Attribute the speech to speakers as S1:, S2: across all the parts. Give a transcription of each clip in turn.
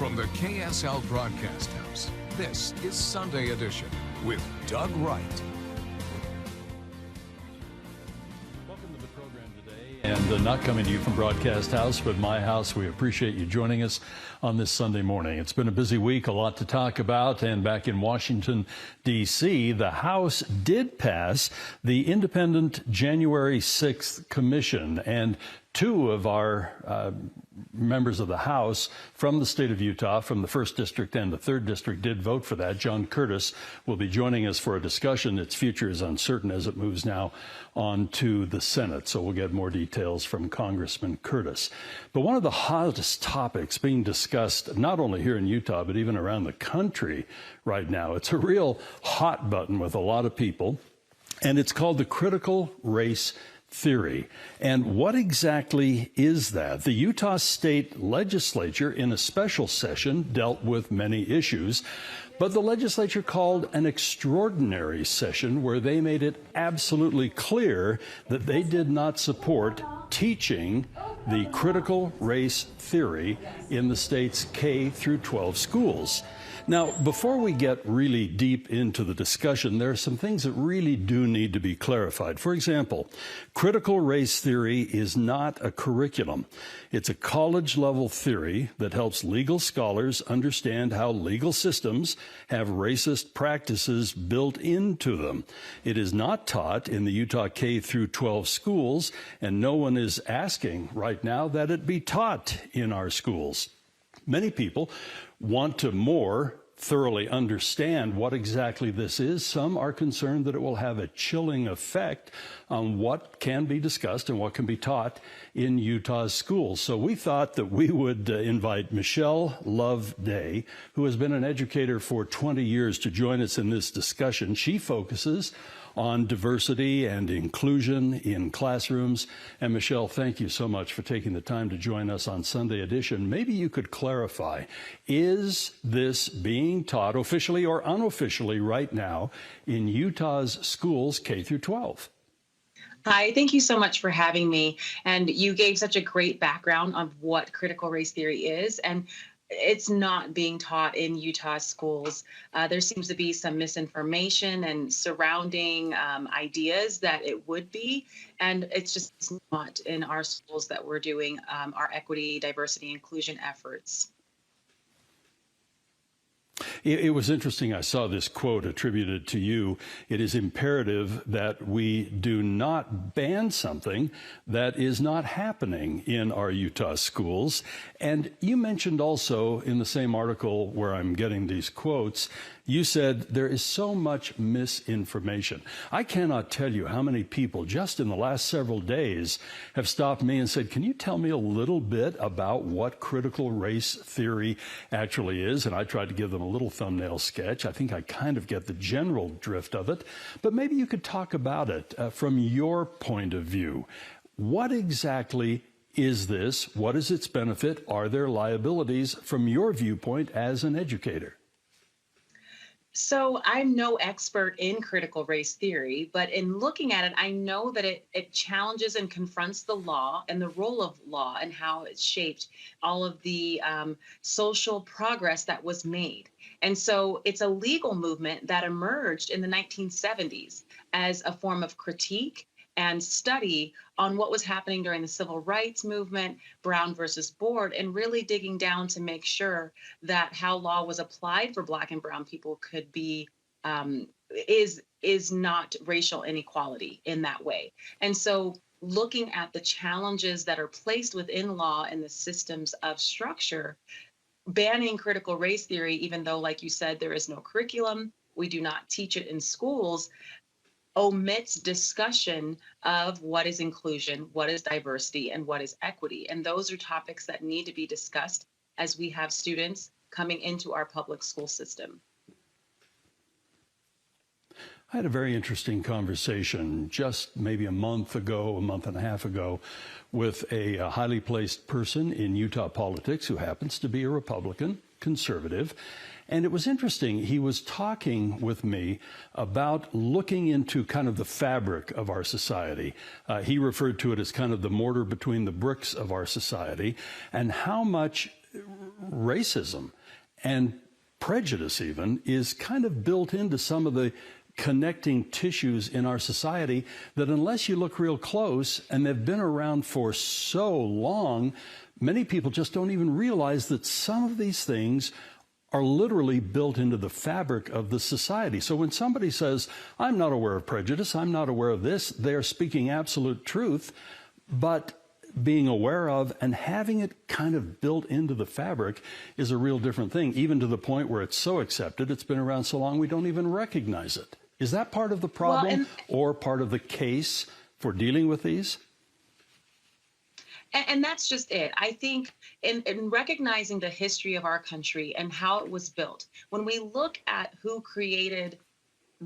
S1: From the KSL Broadcast House, this is Sunday Edition with Doug Wright.
S2: Welcome to the program today, and not coming to you from Broadcast House, but my house. We appreciate you joining us on this Sunday morning. It's been a busy week, a lot to talk about, and back in Washington, D.C., the House did pass the Independent January 6th Commission, and two of our members of the House from the state of Utah, from the 1st District and the 3rd District, did vote for that. John Curtis will be joining us for a discussion. Its future is uncertain as it moves now on to the Senate, so we'll get more details from Congressman Curtis. But one of the hottest topics being discussed not only here in Utah, but even around the country right now, it's a real hot button with a lot of people, and it's called the critical race theory. And what exactly is that? The Utah State Legislature, in a special session, dealt with many issues, but the legislature called an extraordinary session where they made it absolutely clear that they did not support teaching the critical race theory in the state's K through 12 schools. Now, before we get really deep into the discussion, there are some things that really do need to be clarified. For example, critical race theory is not a curriculum. It's a college-level theory that helps legal scholars understand how legal systems have racist practices built into them. It is not taught in the Utah K through 12 schools, and no one is asking right now that it be taught in our schools. Many people want to more thoroughly understand what exactly this is. Some are concerned that it will have a chilling effect on what can be discussed and what can be taught in Utah's schools. So we thought that we would invite Michelle Loveday, who has been an educator for 20 years, to join us in this discussion. She focuses on diversity and inclusion in classrooms. And Michelle, thank you so much for taking the time to join us on Sunday Edition. Maybe you could clarify, is this being taught officially or unofficially right now in Utah's schools K through 12?
S3: Hi, thank you so much for having me. And you gave such a great background on what critical race theory is. And it's not being taught in Utah schools. There seems to be some misinformation and surrounding ideas that it would be, and it's just not in our schools that we're doing our equity, diversity, inclusion efforts.
S2: It was interesting. I saw this quote attributed to you. It is imperative that we do not ban something that is not happening in our Utah schools. And you mentioned also in the same article where I'm getting these quotes, you said there is so much misinformation. I cannot tell you how many people just in the last several days have stopped me and said, can you tell me a little bit about what critical race theory actually is? And I tried to give them a little thumbnail sketch. I think I kind of get the general drift of it, but maybe you could talk about it from your point of view. What exactly is this? What is its benefit? Are there liabilities from your viewpoint as an educator?
S3: So I'm no expert in critical race theory, but in looking at it, I know that it challenges and confronts the law and the role of law and how it's shaped all of the social progress that was made. And so it's a legal movement that emerged in the 1970s as a form of critique and study on what was happening during the civil rights movement, Brown versus Board, and really digging down to make sure that how law was applied for Black and Brown people could be is not racial inequality in that way. And so looking at the challenges that are placed within law and the systems of structure, banning critical race theory, even though, like you said, there is no curriculum, we do not teach it in schools, omits discussion of what is inclusion, what is diversity, and what is equity. And those are topics that need to be discussed as we have students coming into our public school system.
S2: I had a very interesting conversation just maybe a month and a half ago, with a highly placed person in Utah politics who happens to be a Republican, conservative. And it was interesting. He was talking with me about looking into kind of the fabric of our society. He referred to it as kind of the mortar between the bricks of our society, and how much racism and prejudice even is kind of built into some of the connecting tissues in our society that unless you look real close, and they've been around for so long, many people just don't even realize that some of these things are literally built into the fabric of the society. So when somebody says, I'm not aware of prejudice, I'm not aware of this, they are speaking absolute truth, but being aware of and having it kind of built into the fabric is a real different thing, even to the point where it's so accepted, it's been around so long, we don't even recognize it. Is that part of the problem or part of the case for dealing with these?
S3: And that's just it. I think in recognizing the history of our country and how it was built, when we look at who created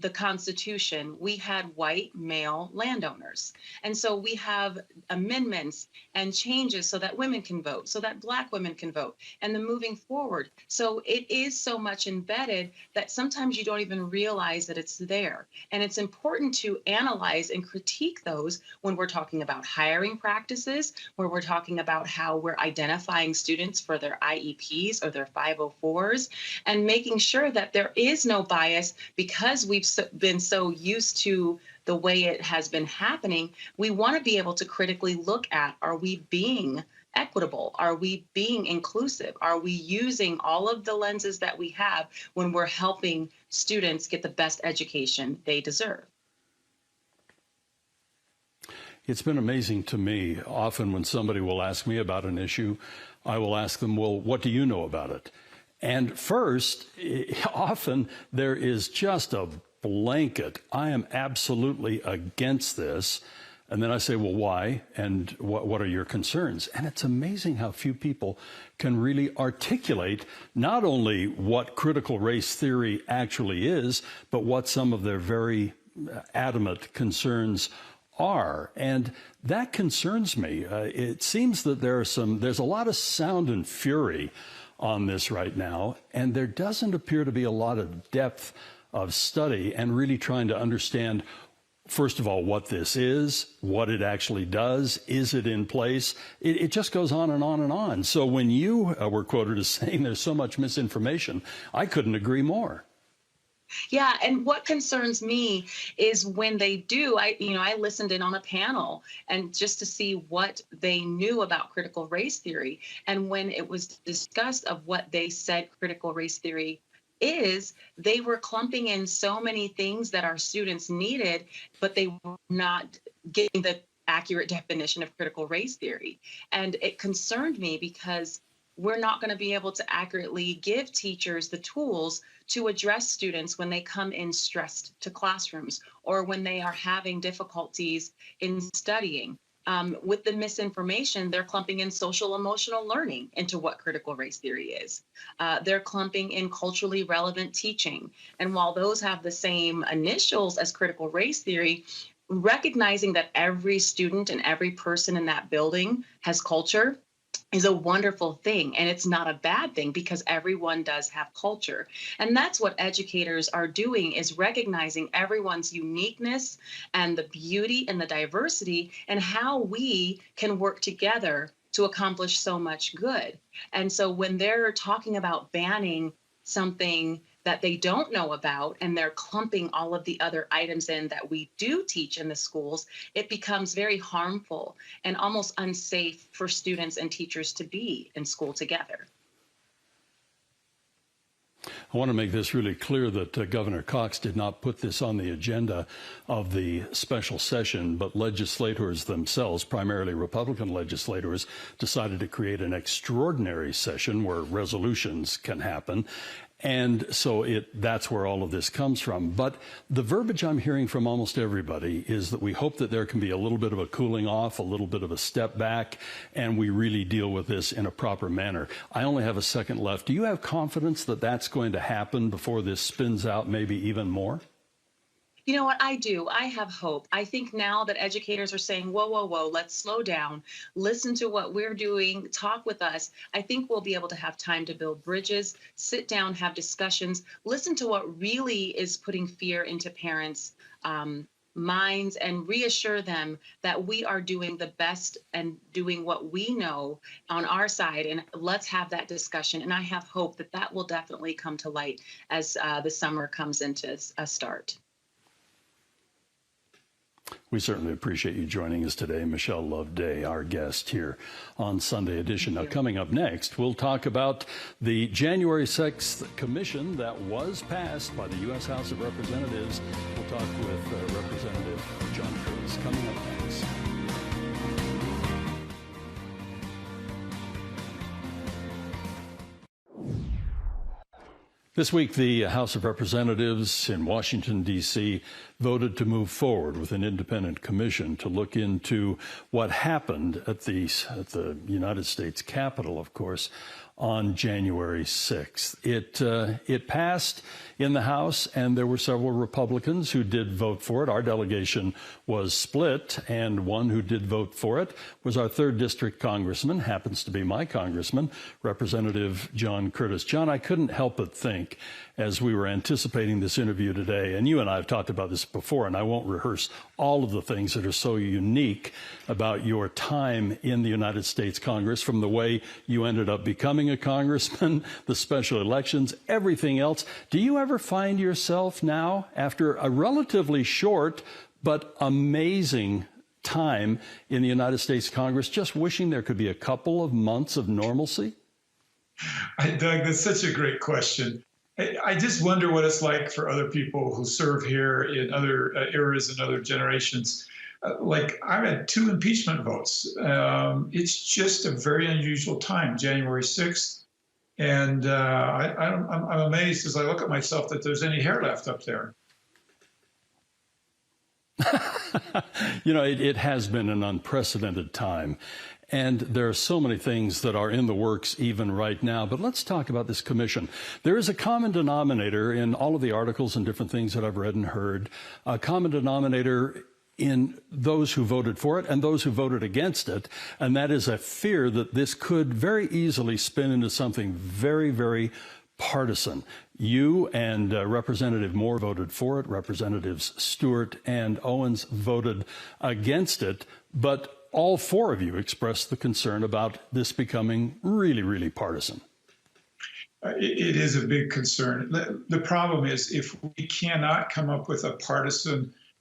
S3: the Constitution, we had white male landowners. And so we have amendments and changes so that women can vote, so that Black women can vote, and then moving forward. So it is so much embedded that sometimes you don't even realize that it's there. And it's important to analyze and critique those when we're talking about hiring practices, where we're talking about how we're identifying students for their IEPs or their 504s, and making sure that there is no bias because we've been so used to the way it has been happening. We want to be able to critically look at, are we being equitable? Are we being inclusive? Are we using all of the lenses that we have when we're helping students get the best education they deserve?
S2: It's been amazing to me. Often when somebody will ask me about an issue, I will ask them, well, what do you know about it? And first, often there is just a blanket, I am absolutely against this. And then I say, well, why? And what are your concerns? And it's amazing how few people can really articulate not only what critical race theory actually is, but what some of their very adamant concerns are. And that concerns me. It seems that there's a lot of sound and fury on this right now, and there doesn't appear to be a lot of depth of study and really trying to understand, first of all, what this is, what it actually does, is it in place? It just goes on and on and on. So when you were quoted as saying there's so much misinformation, I couldn't agree more.
S3: Yeah, and what concerns me is when they do, I listened in on a panel and just to see what they knew about critical race theory. And when it was discussed of what they said critical race theory is, they were clumping in so many things that our students needed, but they were not getting the accurate definition of critical race theory. And it concerned me because we're not going to be able to accurately give teachers the tools to address students when they come in stressed to classrooms or when they are having difficulties in studying. With the misinformation, they're clumping in social emotional learning into what critical race theory is. They're clumping in culturally relevant teaching. And while those have the same initials as critical race theory, recognizing that every student and every person in that building has culture is a wonderful thing. And it's not a bad thing because everyone does have culture. And that's what educators are doing, is recognizing everyone's uniqueness and the beauty and the diversity and how we can work together to accomplish so much good. And so when they're talking about banning something that they don't know about and they're clumping all of the other items in that we do teach in the schools, it becomes very harmful and almost unsafe for students and teachers to be in school together.
S2: I want to make this really clear that Governor Cox did not put this on the agenda of the special session, but legislators themselves, primarily Republican legislators, decided to create an extraordinary session where resolutions can happen. And so that's where all of this comes from. But the verbiage I'm hearing from almost everybody is that we hope that there can be a little bit of a cooling off, a little bit of a step back, and we really deal with this in a proper manner. I only have a second left. Do you have confidence that that's going to happen before this spins out maybe even more?
S3: You know what? I do. I have hope. I think now that educators are saying, whoa, whoa, whoa, let's slow down, listen to what we're doing, talk with us. I think we'll be able to have time to build bridges, sit down, have discussions, listen to what really is putting fear into parents' minds and reassure them that we are doing the best and doing what we know on our side. And let's have that discussion. And I have hope that that will definitely come to light as the summer comes into a start.
S2: We certainly appreciate you joining us today, Michelle Loveday, our guest here on Sunday Edition. Now, coming up next, we'll talk about the January 6th commission that was passed by the U.S. House of Representatives. We'll talk with Representative John Curtis coming up next. This week, the House of Representatives in Washington, D.C. voted to move forward with an independent commission to look into what happened at the United States Capitol, of course, on January 6th. It passed in the House, and there were several Republicans who did vote for it. Our delegation was split, and one who did vote for it was our 3rd District Congressman, happens to be my congressman, Representative John Curtis. John, I couldn't help but think, as we were anticipating this interview today, and you and I have talked about this before, and I won't rehearse all of the things that are so unique about your time in the United States Congress, from the way you ended up becoming a congressman, the special elections, everything else. Do you ever find yourself now, after a relatively short but amazing time in the United States Congress, just wishing there could be a couple of months of normalcy?
S4: Doug, that's such a great question. I just wonder what it's like for other people who serve here in other eras and other generations. Like, I've had 2 impeachment votes. It's just a very unusual time, January 6th. And I'm amazed as I look at myself that there's any hair left up there.
S2: You know, it has been an unprecedented time. And there are so many things that are in the works even right now. But let's talk about this commission. There is a common denominator in all of the articles and different things that I've read and heard, a common denominator in those who voted for it and those who voted against it, and that is a fear that this could very easily spin into something very, very partisan. You and Representative Moore voted for it. Representatives Stewart and Owens voted against it, but all 4 of you expressed the concern about this becoming really, really partisan.
S4: It is a big concern. The problem is, if we cannot come up with a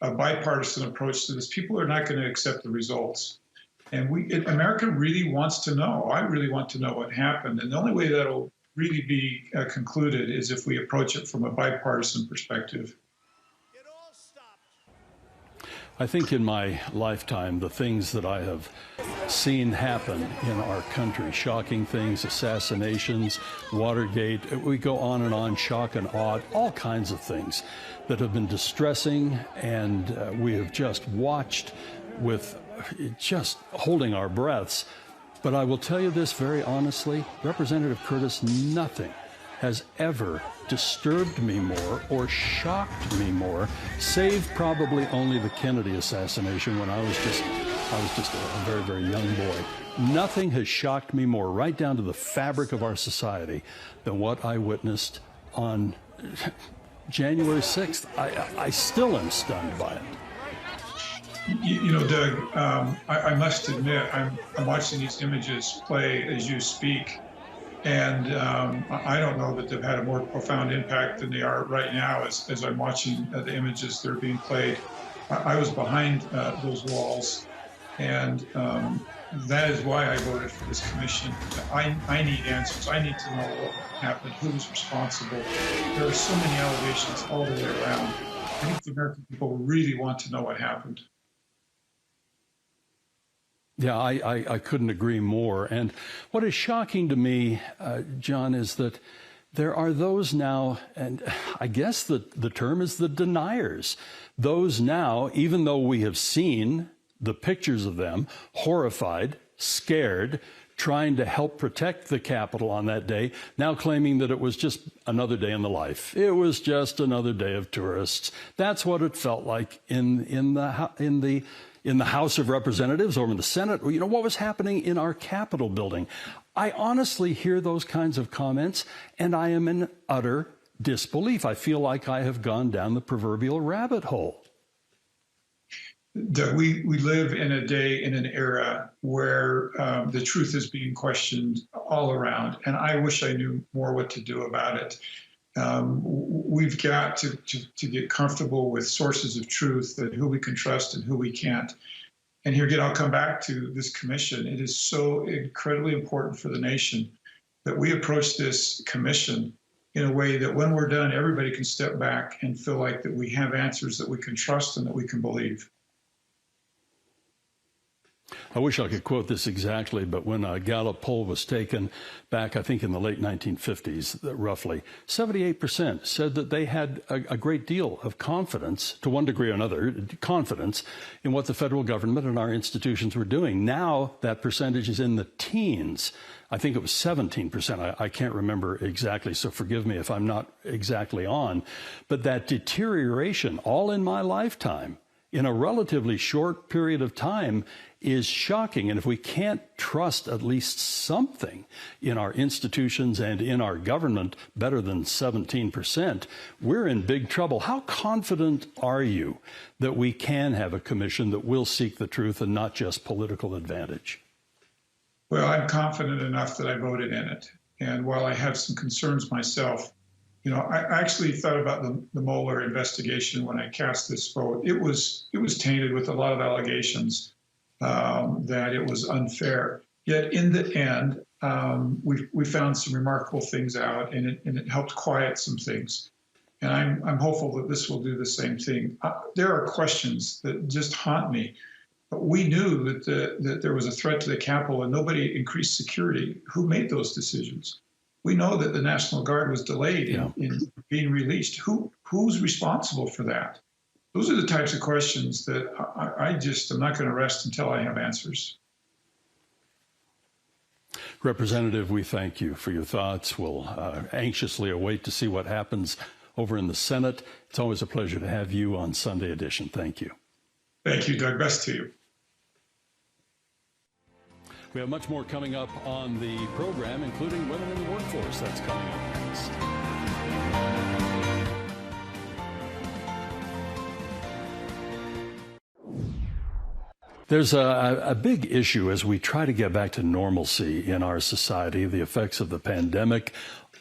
S4: bipartisan approach to this, people are not going to accept the results. And America really wants to know. I really want to know what happened. And the only way that'll really be concluded is if we approach it from a bipartisan perspective.
S2: I think in my lifetime, the things that I have seen happen in our country, shocking things, assassinations, Watergate, we go on and on, shock and awe, all kinds of things that have been distressing, and we have just watched with just holding our breaths. But I will tell you this very honestly, Representative Curtis, nothing has ever disturbed me more or shocked me more, save probably only the Kennedy assassination when I was just a very, very young boy. Nothing has shocked me more, right down to the fabric of our society, than what I witnessed on January 6th. I still am stunned by it.
S4: You know, Doug, I must admit, I'm watching these images play as you speak. And I don't know that they've had a more profound impact than they are right now as I'm watching the images that are being played. I was behind those walls, and that is why I voted for this commission. I need answers. I need to know what happened, who was responsible. There are so many allegations all the way around. I think the American people really want to know what happened.
S2: Yeah, I couldn't agree more. And what is shocking to me, John, is that there are those now, and I guess the term is the deniers. Those now, even though we have seen the pictures of them, horrified, scared, trying to help protect the Capitol on that day, now claiming that it was just another day in the life. It was just another day of tourists. That's what it felt like in the House of Representatives or in the Senate. You know, what was happening in our Capitol building? I honestly hear those kinds of comments, and I am in utter disbelief. I feel like I have gone down the proverbial rabbit hole.
S4: that we live in a day, in an era where the truth is being questioned all around, and I wish I knew more what to do about it. We've got to get comfortable with sources of truth, and who we can trust and who we can't. And here again, I'll come back to this commission. It is so incredibly important for the nation that we approach this commission in a way that when we're done, everybody can step back and feel like that we have answers that we can trust and that we can believe.
S2: I wish I could quote this exactly, but when a Gallup poll was taken back, I think in the late 1950s, roughly, 78% said that they had a great deal of confidence, to one degree or another, confidence in what the federal government and our institutions were doing. Now that percentage is in the teens. I think it was 17%. I can't remember exactly, so forgive me if I'm not exactly on. But that deterioration, all in my lifetime, in a relatively short period of time, is shocking. And if we can't trust at least something in our institutions and in our government better than 17%, we're in big trouble. How confident are you that we can have a commission that will seek the truth and not just political advantage?
S4: Well, I'm confident enough that I voted in it. And while I have some concerns myself, I actually thought about the Mueller investigation when I cast this vote. It was tainted with a lot of allegations that it was unfair. Yet in the end, we found some remarkable things out, and it helped quiet some things. And I'm hopeful that this will do the same thing. There are questions that just haunt me. We knew that there was a threat to the Capitol, and nobody increased security. Who made those decisions? We know that the National Guard was delayed in being released. Who's responsible for that? Those are the types of questions that I'm not going to rest until I have answers.
S2: Representative, we thank you for your thoughts. We'll anxiously await to see what happens over in the Senate. It's always a pleasure to have you on Sunday Edition. Thank you.
S4: Thank you, Doug. Best to you.
S2: We have much more coming up on the program, including women in the workforce. That's coming up next. There's a big issue as we try to get back to normalcy in our society, the effects of the pandemic.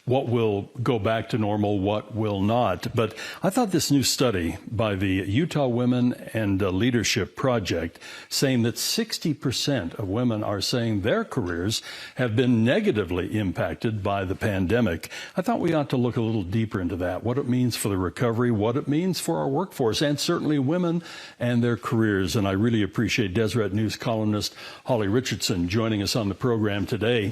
S2: What will go back to normal, what will not. But I thought this new study by the Utah Women and Leadership Project saying that 60% of women are saying their careers have been negatively impacted by the pandemic. I thought we ought to look a little deeper into that, what it means for the recovery, what it means for our workforce, and certainly women and their careers. And I really appreciate Deseret News columnist Holly Richardson joining us on the program today.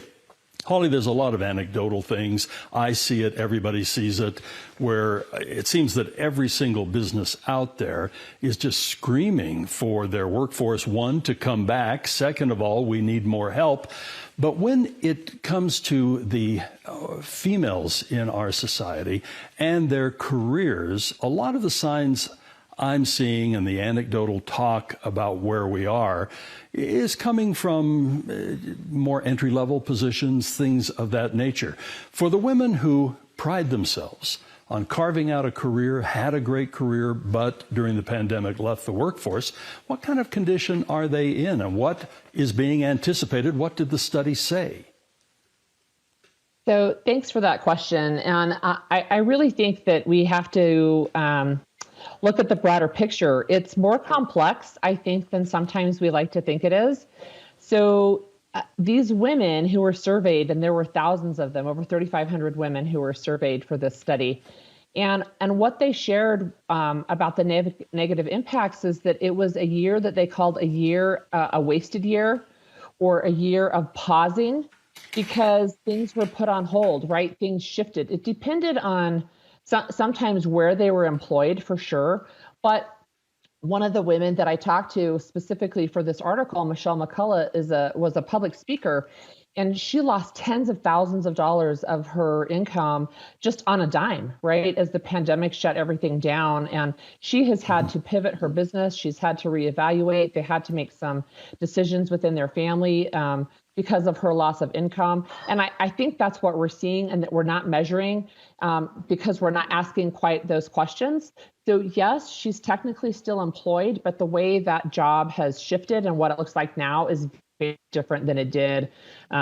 S2: Holly, there's a lot of anecdotal things. I see it, everybody sees it, where it seems that every single business out there is just screaming for their workforce, one, to come back. Second of all, we need more help. But when it comes to the females in our society and their careers, a lot of the signs I'm seeing and the anecdotal talk about where we are is coming from more entry-level positions, things of that nature. For the women who pride themselves on carving out a career, had a great career, but during the pandemic left the workforce, what kind of condition are they in, and what is being anticipated? What did the study say?
S5: So thanks for that question. And I really think that we have to look at the broader picture. It's more complex, I think, than sometimes we like to think it is. So these women who were surveyed, and there were thousands of them, over 3,500 women who were surveyed for this study. And what they shared about the negative impacts is that it was a year that they called a wasted year, or a year of pausing, because things were put on hold, right? Things shifted. It depended on sometimes where they were employed, for sure. But one of the women that I talked to specifically for this article, Michelle McCullough, was a public speaker, and she lost tens of thousands of dollars of her income just on a dime, right? As the pandemic shut everything down. And she has had to pivot her business. She's had to reevaluate. They had to make some decisions within their family. because of her loss of income. And I think that's what we're seeing, and that we're not measuring because we're not asking quite those questions. So yes, she's technically still employed, but the way that job has shifted and what it looks like now is very different than it did,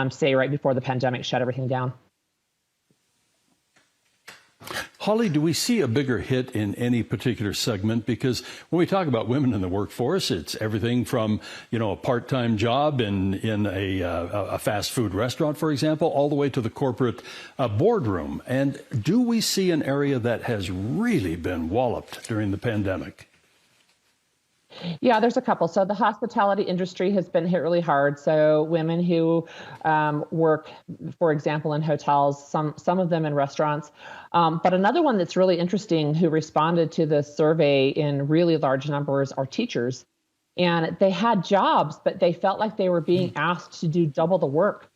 S5: say, right before the pandemic shut everything down.
S2: Holly, do we see a bigger hit in any particular segment? Because when we talk about women in the workforce, it's everything from, a part-time job in a fast food restaurant, for example, all the way to the corporate boardroom. And do we see an area that has really been walloped during the pandemic?
S5: Yeah, there's a couple. So the hospitality industry has been hit really hard. So women who work, for example, in hotels, some of them in restaurants. But another one that's really interesting who responded to the survey in really large numbers are teachers. And they had jobs, but they felt like they were being asked to do double the work.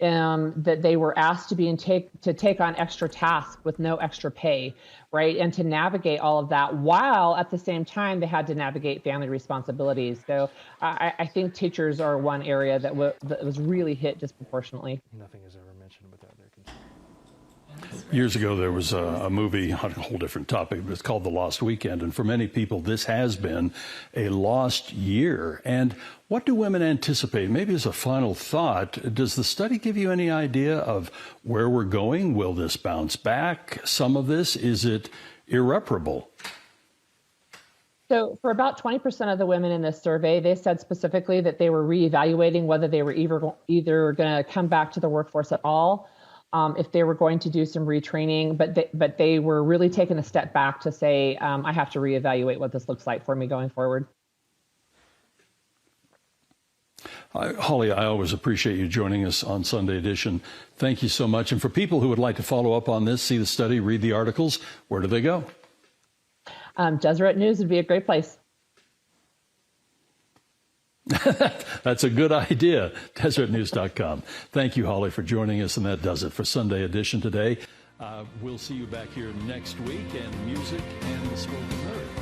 S5: That they were asked to take on extra tasks with no extra pay, right? And to navigate all of that while at the same time they had to navigate family responsibilities. So I think teachers are one area that was really hit disproportionately.
S6: Nothing is ever mentioned without their consent.
S2: Years ago, there was a movie on a whole different topic, but it's called The Lost Weekend. And for many people, this has been a lost year. And what do women anticipate? Maybe as a final thought, does the study give you any idea of where we're going? Will this bounce back? Some of this, is it irreparable?
S5: So for about 20% of the women in this survey, they said specifically that they were reevaluating whether they were either going to come back to the workforce at all, if they were going to do some retraining, but they were really taking a step back to say, I have to reevaluate what this looks like for me going forward.
S2: Holly, I always appreciate you joining us on Sunday Edition. Thank you so much. And for people who would like to follow up on this, see the study, read the articles, where do they go?
S5: Deseret News would be a great place.
S2: That's a good idea. DeseretNews.com. Thank you, Holly, for joining us. And that does it for Sunday Edition today. We'll see you back here next week, and music and the spoken word.